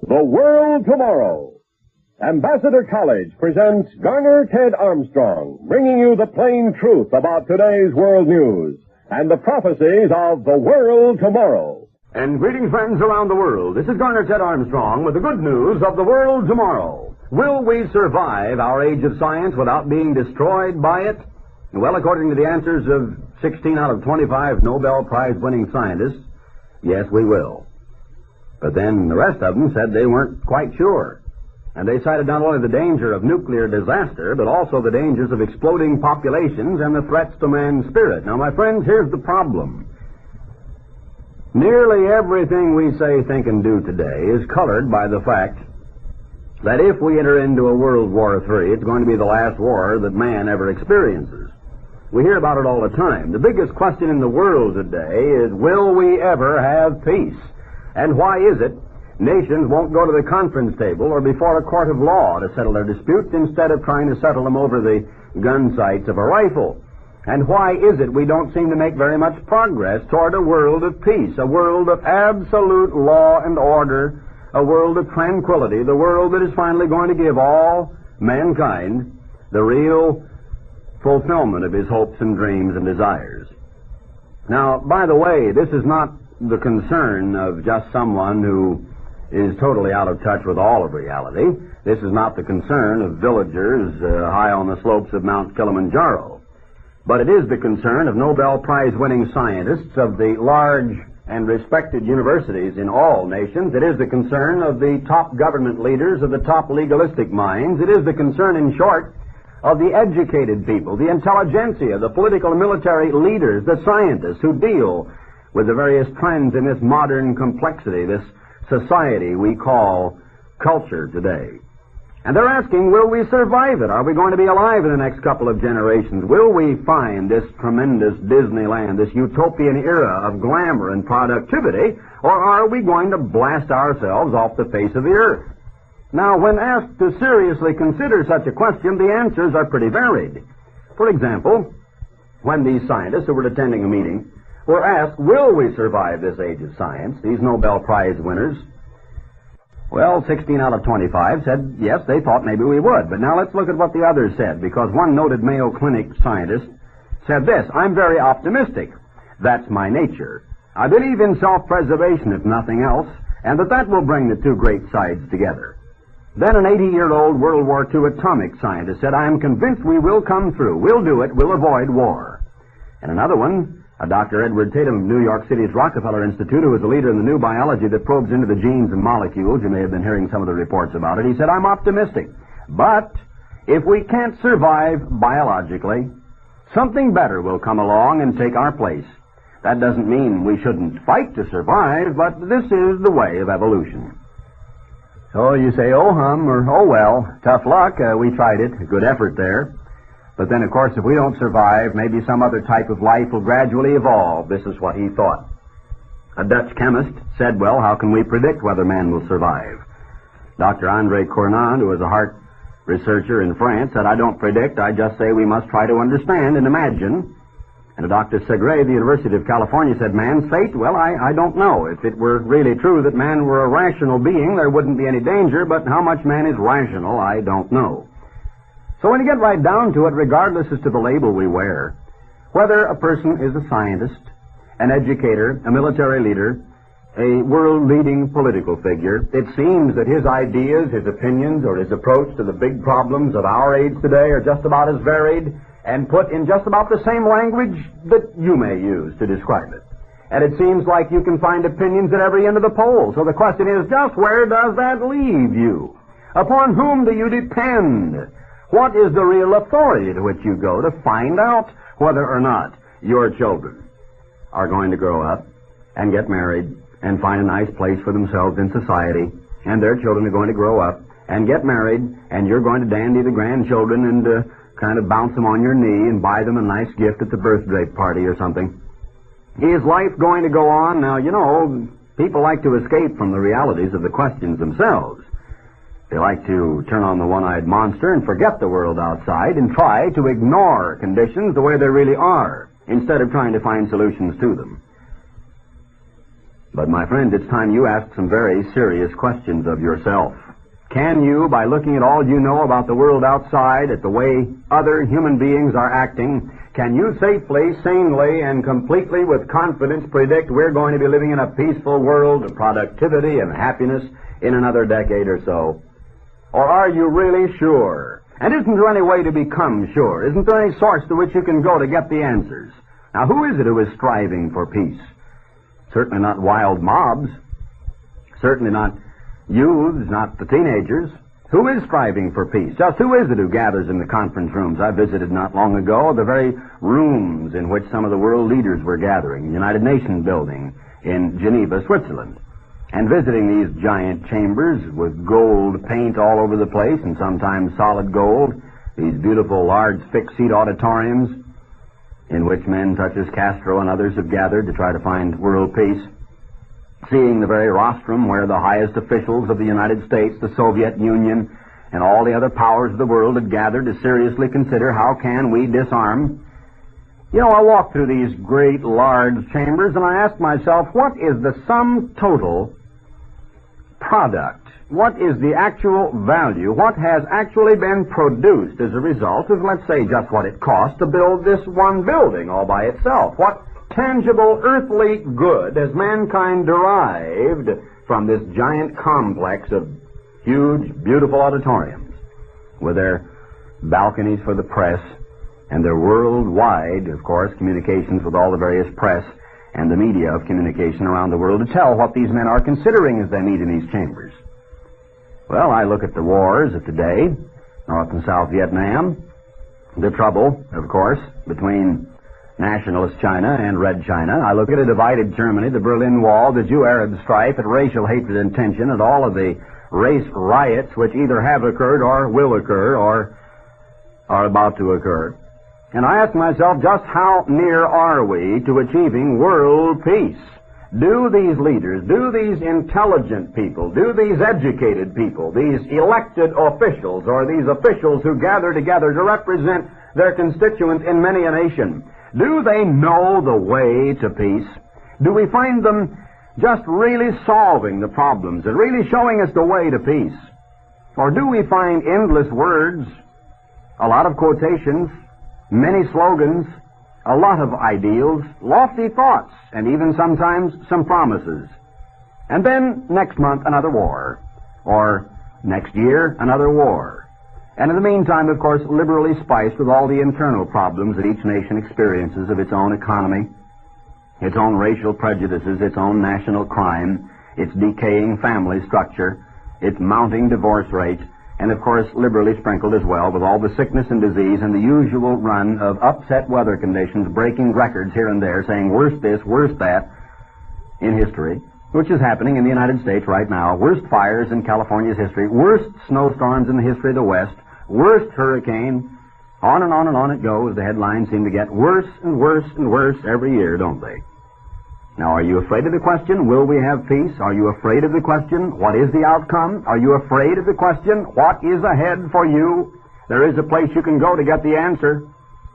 The World Tomorrow. Ambassador College presents Garner Ted Armstrong, bringing you the plain truth about today's world news and the prophecies of the world tomorrow. And greetings, friends around the world. This is Garner Ted Armstrong with the good news of the world tomorrow. Will we survive our age of science without being destroyed by it? Well, according to the answers of 16 out of 25 Nobel Prize winning scientists, yes, we will. But then the rest of them said they weren't quite sure. And they cited not only the danger of nuclear disaster, but also the dangers of exploding populations and the threats to man's spirit. Now, my friends, here's the problem. Nearly everything we say, think, and do today is colored by the fact that if we enter into a World War III, it's going to be the last war that man ever experiences. We hear about it all the time. The biggest question in the world today is, will we ever have peace? And why is it nations won't go to the conference table or before a court of law to settle their disputes instead of trying to settle them over the gun sights of a rifle? And why is it we don't seem to make very much progress toward a world of peace, a world of absolute law and order, a world of tranquility, the world that is finally going to give all mankind the real fulfillment of his hopes and dreams and desires? Now, by the way, this is not the concern of just someone who is totally out of touch with all of reality. This is not the concern of villagers high on the slopes of Mount Kilimanjaro. But it is the concern of Nobel Prize-winning scientists of the large and respected universities in all nations. It is the concern of the top government leaders, of the top legalistic minds. It is the concern, in short, of the educated people, the intelligentsia, the political and military leaders, the scientists who deal with the various trends in this modern complexity, this society we call culture today. And they're asking, will we survive it? Are we going to be alive in the next couple of generations? Will we find this tremendous Disneyland, this utopian era of glamour and productivity, or are we going to blast ourselves off the face of the earth? Now, when asked to seriously consider such a question, the answers are pretty varied. For example, when these scientists who were attending a meeting were asked, will we survive this age of science, these Nobel Prize winners? Well, 16 out of 25 said, yes, they thought maybe we would. But now let's look at what the others said, because one noted Mayo Clinic scientist said this: I'm very optimistic. That's my nature. I believe in self-preservation, if nothing else, and that will bring the two great sides together. Then an 80-year-old World War II atomic scientist said, I am convinced we will come through. We'll do it. We'll avoid war. And another one, a Dr. Edward Tatum of New York City's Rockefeller Institute, who is a leader in the new biology that probes into the genes and molecules, you may have been hearing some of the reports about it, he said, I'm optimistic. But if we can't survive biologically, something better will come along and take our place. That doesn't mean we shouldn't fight to survive, but this is the way of evolution. So you say, oh hum, or oh well, tough luck, we tried it, good effort there. But then, of course, if we don't survive, maybe some other type of life will gradually evolve. This is what he thought. A Dutch chemist said, well, how can we predict whether man will survive? Dr. André Cournand, who is a heart researcher in France, said, I don't predict, I just say we must try to understand and imagine. And Dr. Segre of the University of California said, man's fate? Well, I don't know. If it were really true that man were a rational being, there wouldn't be any danger, but how much man is rational, I don't know. So when you get right down to it, regardless as to the label we wear, whether a person is a scientist, an educator, a military leader, a world-leading political figure, it seems that his ideas, his opinions, or his approach to the big problems of our age today are just about as varied and put in just about the same language that you may use to describe it. And it seems like you can find opinions at every end of the poll. So the question is, just where does that leave you? Upon whom do you depend? What is the real authority to which you go to find out whether or not your children are going to grow up and get married and find a nice place for themselves in society, and their children are going to grow up and get married, and you're going to dandy the grandchildren and kind of bounce them on your knee and buy them a nice gift at the birthday party or something? Is life going to go on? Now, you know, people like to escape from the realities of the questions themselves. They like to turn on the one-eyed monster and forget the world outside and try to ignore conditions the way they really are, instead of trying to find solutions to them. But, my friend, it's time you asked some very serious questions of yourself. Can you, by looking at all you know about the world outside, at the way other human beings are acting, can you safely, sanely, and completely with confidence predict we're going to be living in a peaceful world of productivity and happiness in another decade or so? Or are you really sure? And isn't there any way to become sure? Isn't there any source to which you can go to get the answers? Now, who is it who is striving for peace? Certainly not wild mobs. Certainly not youths, not the teenagers. Who is striving for peace? Just who is it who gathers in the conference rooms? I visited not long ago the very rooms in which some of the world leaders were gathering, the United Nations building in Geneva, Switzerland. And visiting these giant chambers with gold paint all over the place, and sometimes solid gold, these beautiful large fixed-seat auditoriums in which men such as Castro and others have gathered to try to find world peace. Seeing the very rostrum where the highest officials of the United States, the Soviet Union, and all the other powers of the world had gathered to seriously consider how can we disarm. You know, I walked through these great large chambers and I asked myself, what is the sum total product? What is the actual value? What has actually been produced as a result of, let's say, just what it cost to build this one building all by itself? What tangible earthly good has mankind derived from this giant complex of huge, beautiful auditoriums with their balconies for the press and their worldwide, of course, communications with all the various press and the media of communication around the world to tell what these men are considering as they meet in these chambers? Well, I look at the wars of today, North and South Vietnam, the trouble, of course, between nationalist China and Red China. I look at a divided Germany, the Berlin Wall, the Jew-Arab strife, at racial hatred and tension, at all of the race riots which either have occurred or will occur or are about to occur. And I ask myself, just how near are we to achieving world peace? Do these leaders, do these intelligent people, do these educated people, these elected officials, or these officials who gather together to represent their constituents in many a nation, do they know the way to peace? Do we find them just really solving the problems and really showing us the way to peace? Or do we find endless words, a lot of quotations, many slogans, a lot of ideals, lofty thoughts, and even sometimes some promises? And then next month another war, or next year another war. And in the meantime, of course, liberally spiced with all the internal problems that each nation experiences of its own economy, its own racial prejudices, its own national crime, its decaying family structure, its mounting divorce rate, and of course liberally sprinkled as well with all the sickness and disease and the usual run of upset weather conditions, breaking records here and there, saying worst this, worst that in history, which is happening in the United States right now. Worst fires in California's history, worst snowstorms in the history of the West, worst hurricane, on and on and on it goes. The headlines seem to get worse and worse and worse every year, don't they? Now, are you afraid of the question, will we have peace? Are you afraid of the question, what is the outcome? Are you afraid of the question, what is ahead for you? There is a place you can go to get the answer,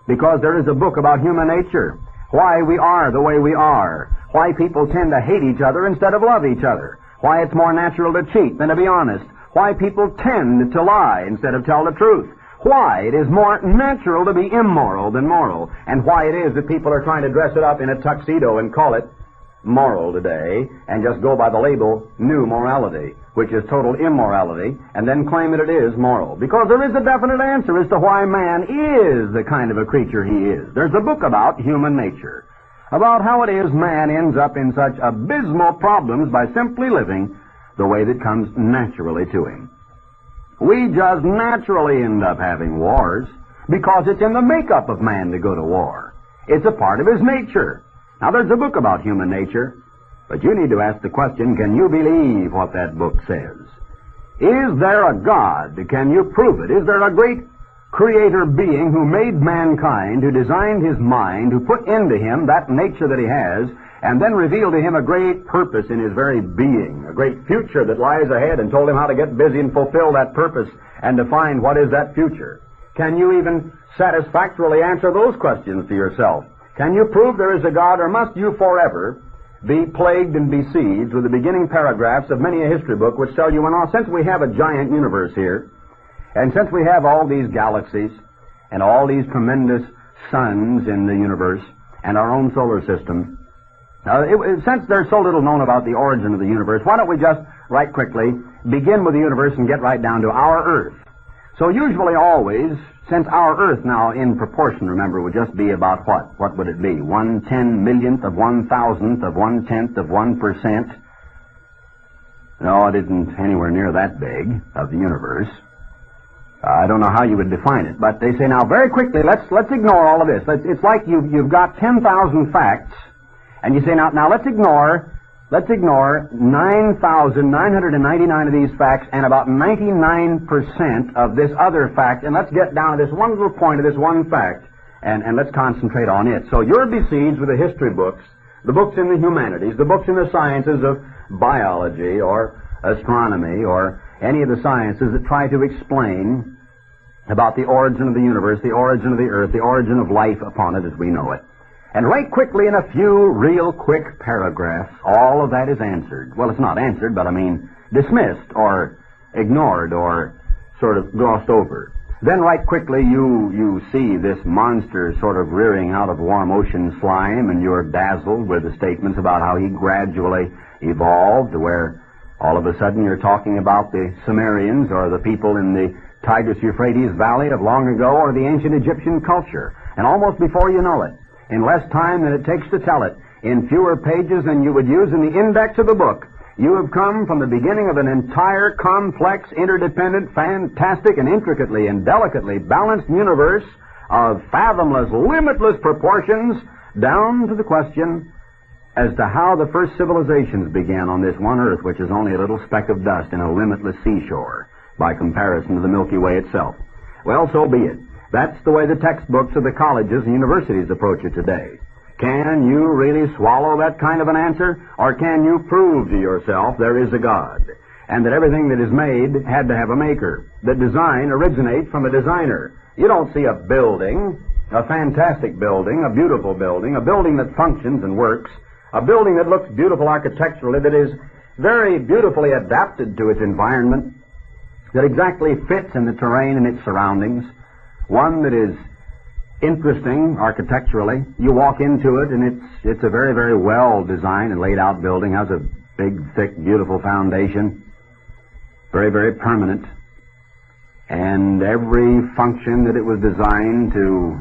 because there is a book about human nature, why we are the way we are, why people tend to hate each other instead of love each other, why it's more natural to cheat than to be honest, why people tend to lie instead of tell the truth, why it is more natural to be immoral than moral, and why it is that people are trying to dress it up in a tuxedo and call it moral today, and just go by the label new morality, which is total immorality, and then claim that it is moral. Because there is a definite answer as to why man is the kind of a creature he is. There's a book about human nature, about how it is man ends up in such abysmal problems by simply living the way that comes naturally to him. We just naturally end up having wars because it's in the makeup of man to go to war. It's a part of his nature. Now, there's a book about human nature, but you need to ask the question, can you believe what that book says? Is there a God? Can you prove it? Is there a great creator being who made mankind, who designed his mind, who put into him that nature that he has, and then revealed to him a great purpose in his very being, a great future that lies ahead, and told him how to get busy and fulfill that purpose and define what is that future? Can you even satisfactorily answer those questions to yourself? Can you prove there is a God, or must you forever be plagued and besieged with the beginning paragraphs of many a history book which tell you, well, since we have a giant universe here, and since we have all these galaxies and all these tremendous suns in the universe and our own solar system, since there's so little known about the origin of the universe, why don't we just, right quickly, begin with the universe and get right down to our Earth? So usually always, since our Earth now in proportion, remember, would just be about what? What would it be? 1/10,000,000th of 1,000th of 1/10th of 1%? No, it isn't anywhere near that big of the universe. I don't know how you would define it, but they say now very quickly, let's ignore all of this. It's like you've got 10,000 facts, and you say now let's ignore 9,999 of these facts and about 99% of this other fact, and let's get down to this one little point of this one fact, and let's concentrate on it. So you're besieged with the history books, the books in the humanities, the books in the sciences of biology or astronomy or any of the sciences that try to explain about the origin of the universe, the origin of the earth, the origin of life upon it as we know it. And right quickly, in a few real quick paragraphs, all of that is answered. Well, it's not answered, but I mean dismissed or ignored or sort of glossed over. Then right quickly you see this monster sort of rearing out of warm ocean slime, and you're dazzled with the statements about how he gradually evolved, where all of a sudden you're talking about the Sumerians or the people in the Tigris-Euphrates Valley of long ago or the ancient Egyptian culture. And almost before you know it, in less time than it takes to tell it, in fewer pages than you would use in the index of the book, you have come from the beginning of an entire complex, interdependent, fantastic, and intricately and delicately balanced universe of fathomless, limitless proportions, down to the question as to how the first civilizations began on this one earth, which is only a little speck of dust in a limitless seashore by comparison to the Milky Way itself. Well, so be it. That's the way the textbooks of the colleges and universities approach it today. Can you really swallow that kind of an answer? Or can you prove to yourself there is a God, and that everything that is made had to have a maker, that design originates from a designer? You don't see a building, a fantastic building, a beautiful building, a building that functions and works, a building that looks beautiful architecturally, that is very beautifully adapted to its environment, that exactly fits in the terrain and its surroundings, one that is interesting architecturally. You walk into it and it's a very, very well designed and laid out building, has a big, thick, beautiful foundation, very, very permanent, and every function that it was designed to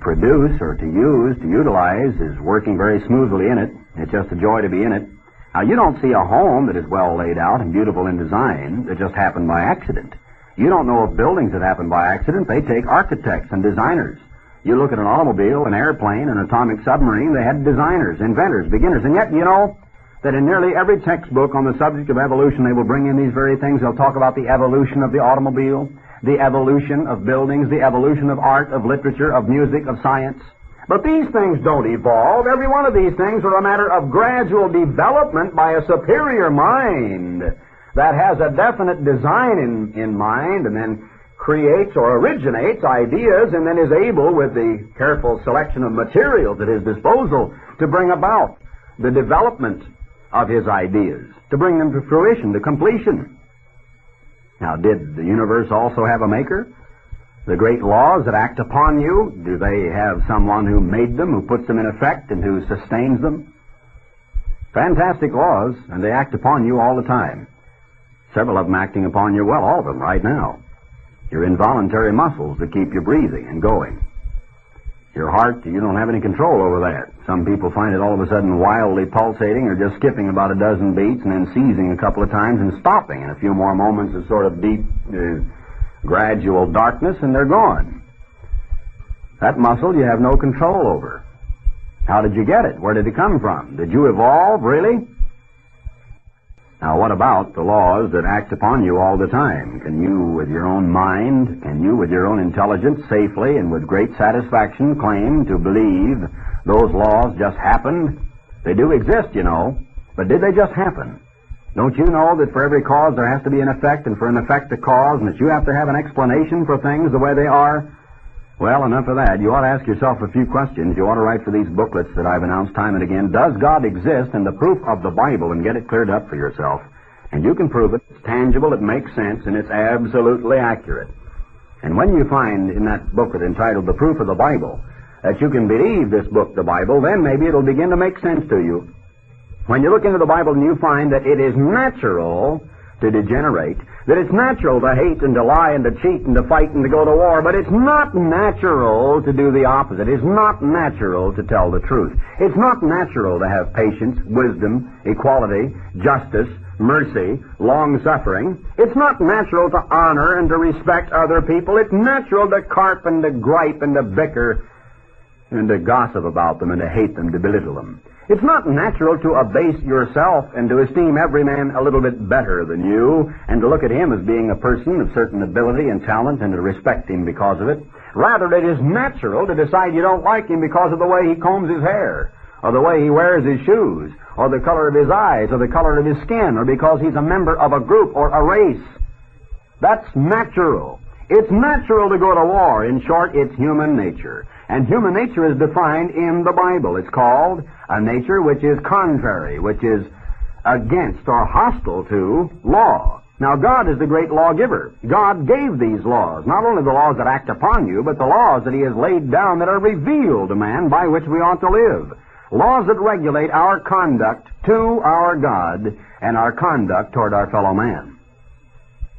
produce or to use, to utilize, is working very smoothly in it. It's just a joy to be in it. Now, you don't see a home that is well laid out and beautiful in design that just happened by accident. You don't know of buildings that happen by accident. They take architects and designers. You look at an automobile, an airplane, an atomic submarine, they had designers, inventors, beginners. And yet, you know that in nearly every textbook on the subject of evolution, they will bring in these very things. They'll talk about the evolution of the automobile, the evolution of buildings, the evolution of art, of literature, of music, of science. But these things don't evolve. Every one of these things are a matter of gradual development by a superior mind that has a definite design in mind, and then creates or originates ideas, and then is able, with the careful selection of materials at his disposal, to bring about the development of his ideas, to bring them to fruition, to completion. Now, did the universe also have a maker? The great laws that act upon you, do they have someone who made them, who puts them in effect, and who sustains them? Fantastic laws, and they act upon you all the time. Several of them acting upon you, well, all of them right now. Your involuntary muscles that keep you breathing and going. Your heart, you don't have any control over that. Some people find it all of a sudden wildly pulsating or just skipping about a dozen beats and then seizing a couple of times and stopping in a few more moments of sort of deep, gradual darkness, and they're gone. That muscle you have no control over. How did you get it? Where did it come from? Did you evolve, really? Now, what about the laws that act upon you all the time? Can you, with your own mind, can you, with your own intelligence, safely and with great satisfaction claim to believe those laws just happened? They do exist, you know, but did they just happen? Don't you know that for every cause there has to be an effect, and for an effect a cause, and that you have to have an explanation for things the way they are? Well, enough of that. You ought to ask yourself a few questions. You ought to write for these booklets that I've announced time and again. Does God exist? And the proof of the Bible, and get it cleared up for yourself. And you can prove it. It's tangible, it makes sense, and it's absolutely accurate. And when you find in that booklet entitled The Proof of the Bible that you can believe this book, the Bible, then maybe it'll begin to make sense to you. When you look into the Bible and you find that it is natural to degenerate, that it's natural to hate and to lie and to cheat and to fight and to go to war, but it's not natural to do the opposite. It's not natural to tell the truth. It's not natural to have patience, wisdom, equality, justice, mercy, long-suffering. It's not natural to honor and to respect other people. It's natural to carp and to gripe and to bicker and to gossip about them and to hate them, to belittle them. It's not natural to abase yourself and to esteem every man a little bit better than you and to look at him as being a person of certain ability and talent and to respect him because of it. Rather, it is natural to decide you don't like him because of the way he combs his hair, or the way he wears his shoes, or the color of his eyes, or the color of his skin, or because he's a member of a group or a race. That's natural. It's natural to go to war. In short, it's human nature. And human nature is defined in the Bible. It's called a nature which is contrary, which is against or hostile to law. Now, God is the great lawgiver. God gave these laws, not only the laws that act upon you, but the laws that He has laid down that are revealed to man by which we ought to live. Laws that regulate our conduct to our God and our conduct toward our fellow man.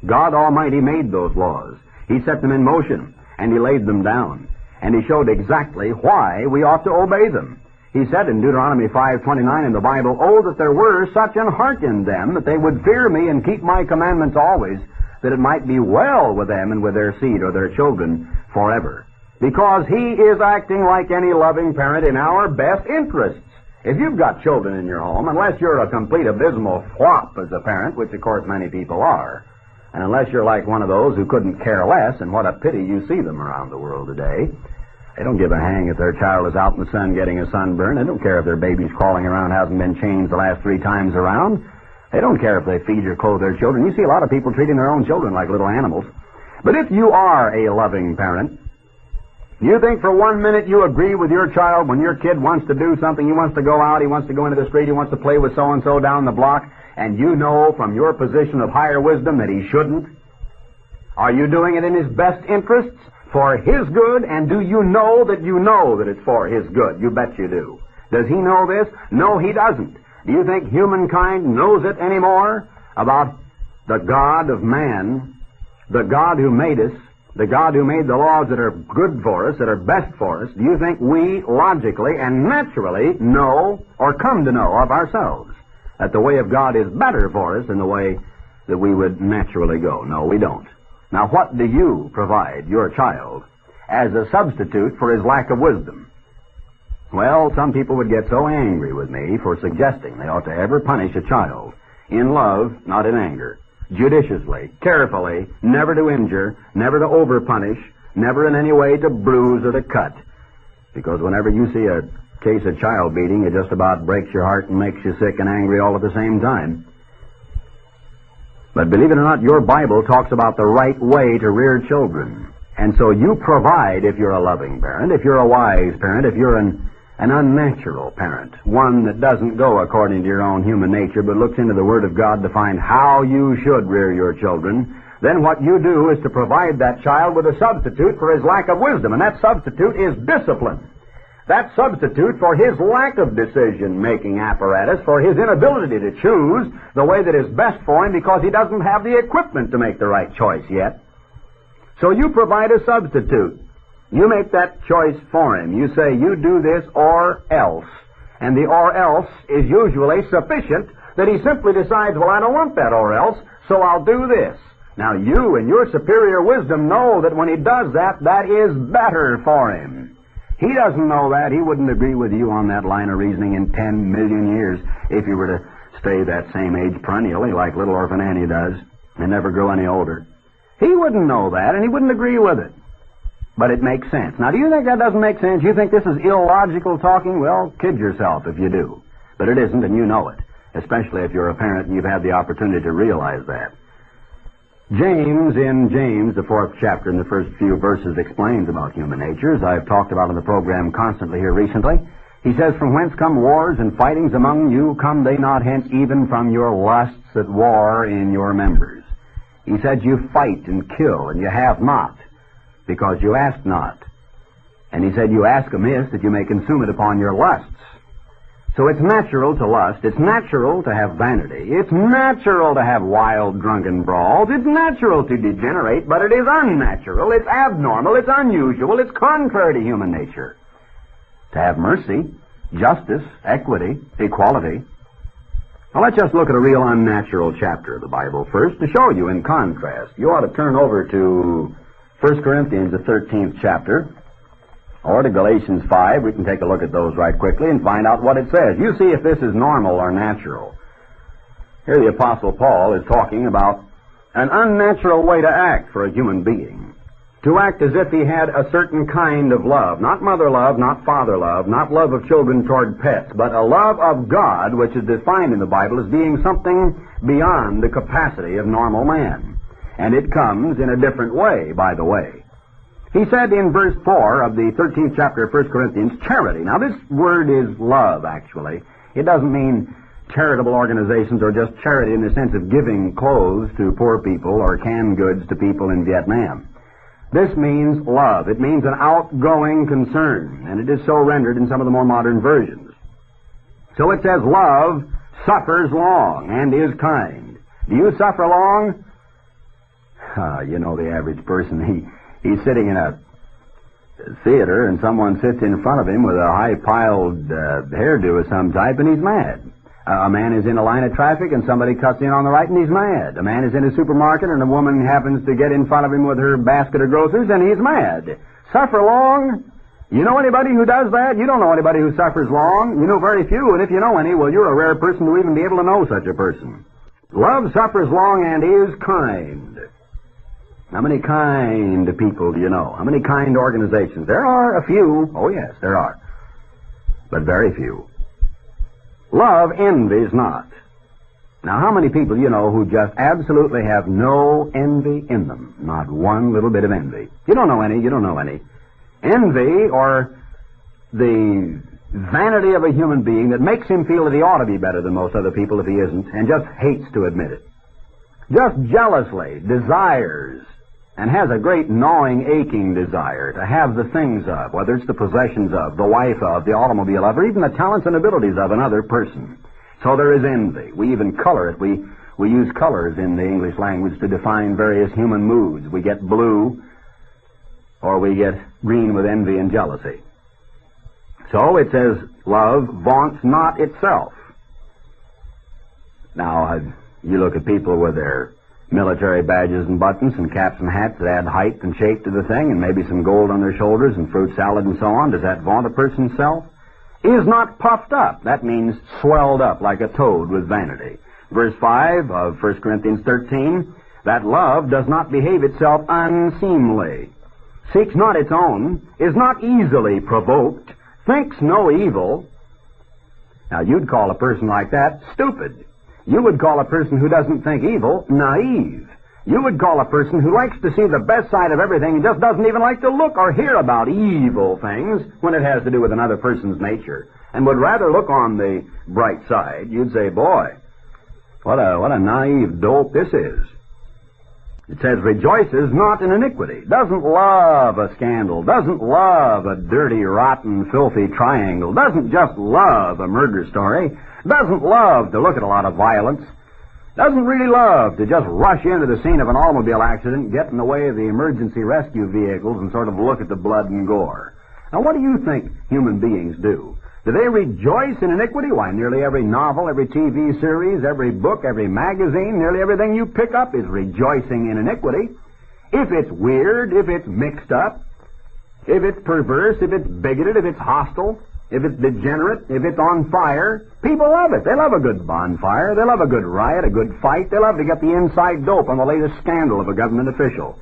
God Almighty made those laws. He set them in motion, and He laid them down. And He showed exactly why we ought to obey them. He said in Deuteronomy 5:29 in the Bible, "Oh, that there were such an heart in them, that they would fear me and keep my commandments always, that it might be well with them and with their seed or their children forever." Because He is acting like any loving parent in our best interests. If you've got children in your home, unless you're a complete abysmal flop as a parent, which of course many people are, and unless you're like one of those who couldn't care less, and what a pity you see them around the world today, they don't give a hang if their child is out in the sun getting a sunburn. They don't care if their baby's crawling around, hasn't been changed the last 3 times around. They don't care if they feed or clothe their children. You see a lot of people treating their own children like little animals. But if you are a loving parent, you think for 1 minute you agree with your child when your kid wants to do something, he wants to go out, he wants to go into the street, he wants to play with so-and-so down the block, and you know from your position of higher wisdom that he shouldn't? Are you doing it in his best interests, for his good, and do you know that it's for his good? You bet you do. Does he know this? No, he doesn't. Do you think humankind knows it anymore about the God of man, the God who made us, the God who made the laws that are good for us, that are best for us? Do you think we logically and naturally know or come to know of ourselves that the way of God is better for us than the way that we would naturally go? No, we don't. Now, what do you provide your child as a substitute for his lack of wisdom? Well, some people would get so angry with me for suggesting they ought to ever punish a child in love, not in anger, judiciously, carefully, never to injure, never to overpunish, never in any way to bruise or to cut. Because whenever you see a case of child beating, it just about breaks your heart and makes you sick and angry all at the same time. But believe it or not, your Bible talks about the right way to rear children. And so you provide, if you're a loving parent, if you're a wise parent, if you're an unnatural parent, one that doesn't go according to your own human nature, but looks into the Word of God to find how you should rear your children, then what you do is to provide that child with a substitute for his lack of wisdom, and that substitute is discipline. That substitute for his lack of decision-making apparatus, for his inability to choose the way that is best for him because he doesn't have the equipment to make the right choice yet. So you provide a substitute. You make that choice for him. You say, you do this or else. And the or else is usually sufficient that he simply decides, well, I don't want that or else, so I'll do this. Now you, in your superior wisdom, know that when he does that, that is better for him. He doesn't know that. He wouldn't agree with you on that line of reasoning in 10 million years if you were to stay that same age perennially like little orphan Annie does and never grow any older. He wouldn't know that, and he wouldn't agree with it. But it makes sense. Now, do you think that doesn't make sense? You think this is illogical talking? Well, kid yourself if you do. But it isn't, and you know it, especially if you're a parent and you've had the opportunity to realize that. James, in James, the 4th chapter, in the first few verses, explains about human nature, as I've talked about in the program constantly here recently. He says, "From whence come wars and fightings among you? Come they not hence even from your lusts at war in your members?" He said, "You fight and kill, and you have not, because you ask not." And he said, "You ask amiss, that you may consume it upon your lusts." So it's natural to lust. It's natural to have vanity. It's natural to have wild, drunken brawls. It's natural to degenerate, but it is unnatural. It's abnormal. It's unusual. It's contrary to human nature to have mercy, justice, equity, equality. Now let's just look at a real unnatural chapter of the Bible first to show you in contrast. You ought to turn over to 1 Corinthians, the 13th chapter, or to Galatians 5. We can take a look at those right quickly and find out what it says. You see if this is normal or natural. Here the Apostle Paul is talking about an unnatural way to act for a human being. To act as if he had a certain kind of love. Not mother love, not father love, not love of children toward pets, but a love of God, which is defined in the Bible as being something beyond the capacity of normal man. And it comes in a different way, by the way. He said in verse 4 of the 13th chapter of 1 Corinthians, charity. Now this word is love, actually. It doesn't mean charitable organizations or just charity in the sense of giving clothes to poor people or canned goods to people in Vietnam. This means love. It means an outgoing concern, and it is so rendered in some of the more modern versions. So it says love suffers long and is kind. Do you suffer long? You know the average person, He's sitting in a theater and someone sits in front of him with a high-piled hairdo of some type and he's mad. A man is in a line of traffic and somebody cuts in on the right and he's mad. A man is in a supermarket and a woman happens to get in front of him with her basket of groceries and he's mad. Suffer long? You know anybody who does that? You don't know anybody who suffers long. You know very few, and if you know any, well, you're a rare person to even be able to know such a person. Love suffers long and is kind. How many kind people do you know? How many kind organizations? There are a few. Oh, yes, there are. But very few. Love envies not. Now, how many people do you know who just absolutely have no envy in them? Not one little bit of envy. You don't know any. You don't know any. Envy, or the vanity of a human being that makes him feel that he ought to be better than most other people if he isn't, and just hates to admit it. Just jealously desires and has a great gnawing, aching desire to have the things of, whether it's the possessions of, the wife of, the automobile of, or even the talents and abilities of another person. So there is envy. We even color it. We use colors in the English language to define various human moods. We get blue, or we get green with envy and jealousy. So it says, love vaunts not itself. Now, you look at people with their military badges and buttons and caps and hats that add height and shape to the thing, and maybe some gold on their shoulders and fruit salad and so on. Does that vaunt a person's self? Is not puffed up. That means swelled up like a toad with vanity. Verse 5 of 1 Corinthians 13, that love does not behave itself unseemly, seeks not its own, is not easily provoked, thinks no evil. Now, you'd call a person like that stupid. You would call a person who doesn't think evil naive. You would call a person who likes to see the best side of everything and just doesn't even like to look or hear about evil things when it has to do with another person's nature, and would rather look on the bright side. You'd say, boy, what a naive dope this is. It says, rejoices not in iniquity, doesn't love a scandal, doesn't love a dirty, rotten, filthy triangle, doesn't just love a murder story, doesn't love to look at a lot of violence, doesn't really love to just rush into the scene of an automobile accident, get in the way of the emergency rescue vehicles, and sort of look at the blood and gore. Now, what do you think human beings do? Do they rejoice in iniquity? Why, nearly every novel, every TV series, every book, every magazine, nearly everything you pick up is rejoicing in iniquity. If it's weird, if it's mixed up, if it's perverse, if it's bigoted, if it's hostile, if it's degenerate, if it's on fire, people love it. They love a good bonfire. They love a good riot, a good fight. They love to get the inside dope on the latest scandal of a government official.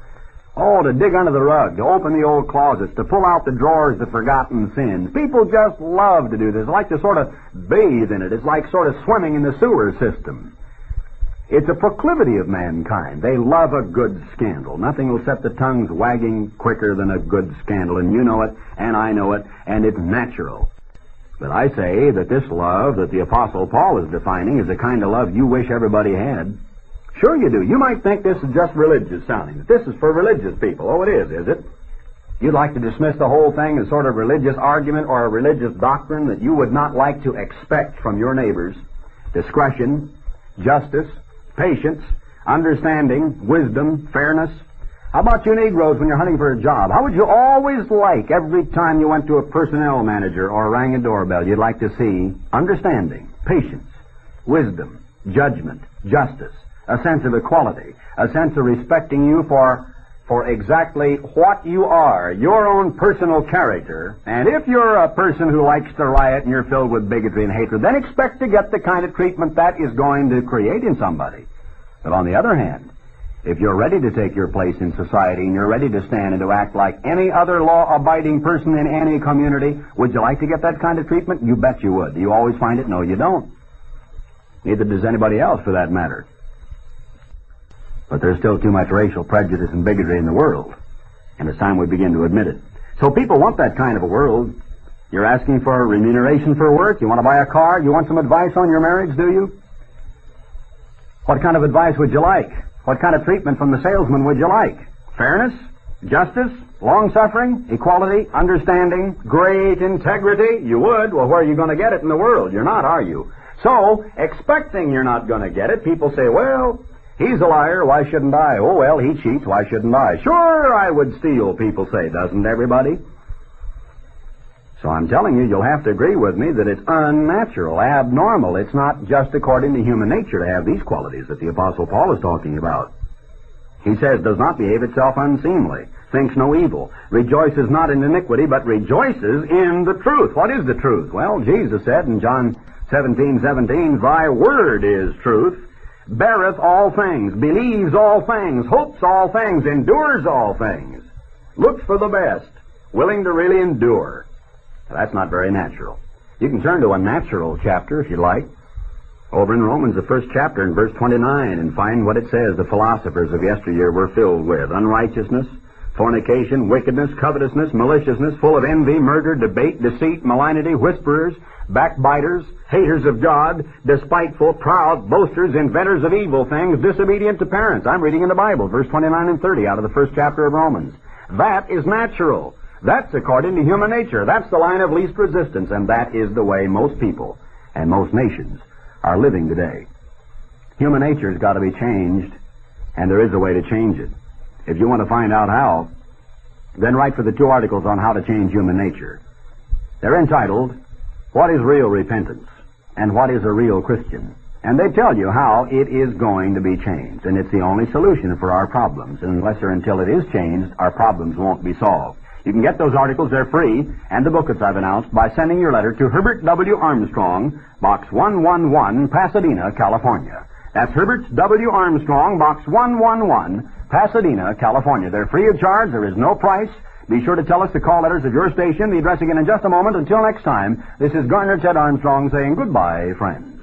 Oh, to dig under the rug, to open the old closets, to pull out the drawers of forgotten sins. People just love to do this. They like to sort of bathe in it. It's like sort of swimming in the sewer system. It's a proclivity of mankind. They love a good scandal. Nothing will set the tongues wagging quicker than a good scandal, and you know it, and I know it, and it's natural. But I say that this love that the Apostle Paul is defining is the kind of love you wish everybody had. Sure you do. You might think this is just religious sounding. This is for religious people. Oh, it is it? You'd like to dismiss the whole thing as sort of religious argument or a religious doctrine that you would not like to expect from your neighbors. Discretion, justice, patience, understanding, wisdom, fairness. How about you Negroes when you're hunting for a job? How would you always like every time you went to a personnel manager or rang a doorbell, you'd like to see understanding, patience, wisdom, judgment, justice, a sense of equality, a sense of respecting you for exactly what you are, your own personal character. And if you're a person who likes to riot and you're filled with bigotry and hatred, then expect to get the kind of treatment that is going to create in somebody. But on the other hand, if you're ready to take your place in society and you're ready to stand and to act like any other law-abiding person in any community, would you like to get that kind of treatment? You bet you would. Do you always find it? No, you don't. Neither does anybody else, for that matter. But there's still too much racial prejudice and bigotry in the world, and it's time we begin to admit it. So people want that kind of a world. You're asking for remuneration for work? You want to buy a car? You want some advice on your marriage, do you? What kind of advice would you like? What kind of treatment from the salesman would you like? Fairness? Justice? Long-suffering? Equality? Understanding? Great integrity? You would? Well, where are you going to get it in the world? You're not, are you? So, expecting you're not going to get it, people say, well, he's a liar, why shouldn't I? Oh, well, he cheats, why shouldn't I? Sure, I would steal, people say, doesn't everybody? So I'm telling you, you'll have to agree with me that it's unnatural, abnormal. It's not just according to human nature to have these qualities that the Apostle Paul is talking about. He says, does not behave itself unseemly, thinks no evil, rejoices not in iniquity, but rejoices in the truth. What is the truth? Well, Jesus said in John 17:17, thy word is truth. Beareth all things, believes all things, hopes all things, endures all things, looks for the best, willing to really endure. Now, that's not very natural. You can turn to a natural chapter if you like, over in Romans, the first chapter, in verse 29, and find what it says the philosophers of yesteryear were filled with. Unrighteousness, fornication, wickedness, covetousness, maliciousness, full of envy, murder, debate, deceit, malignity, whisperers, backbiters, haters of God, despiteful, proud, boasters, inventors of evil things, disobedient to parents. I'm reading in the Bible, verse 29 and 30 out of the first chapter of Romans. That is natural. That's according to human nature. That's the line of least resistance, and that is the way most people and most nations are living today. Human nature's got to be changed, and there is a way to change it. If you want to find out how, then write for the 2 articles on how to change human nature. They're entitled, What is Real Repentance? And What is a Real Christian? And they tell you how it is going to be changed. And it's the only solution for our problems. And unless or until it is changed, our problems won't be solved. You can get those articles, they're free, and the booklets I've announced, by sending your letter to Herbert W. Armstrong, Box 111, Pasadena, California. That's Herbert W. Armstrong, Box 111, Pasadena, California. They're free of charge. There is no price. Be sure to tell us the call letters of your station. The address again in just a moment. Until next time, this is Garner Ted Armstrong saying goodbye, friends.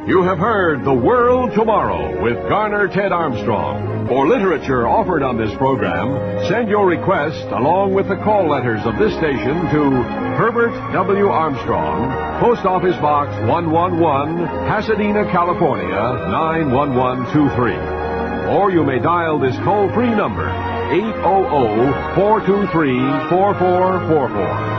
You have heard The World Tomorrow with Garner Ted Armstrong. For literature offered on this program, send your request along with the call letters of this station to Herbert W. Armstrong, Post Office Box 111, Pasadena, California, 91123. Or you may dial this toll-free number, 800-423-4444.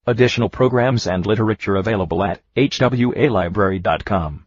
Additional programs and literature available at hwalibrary.com.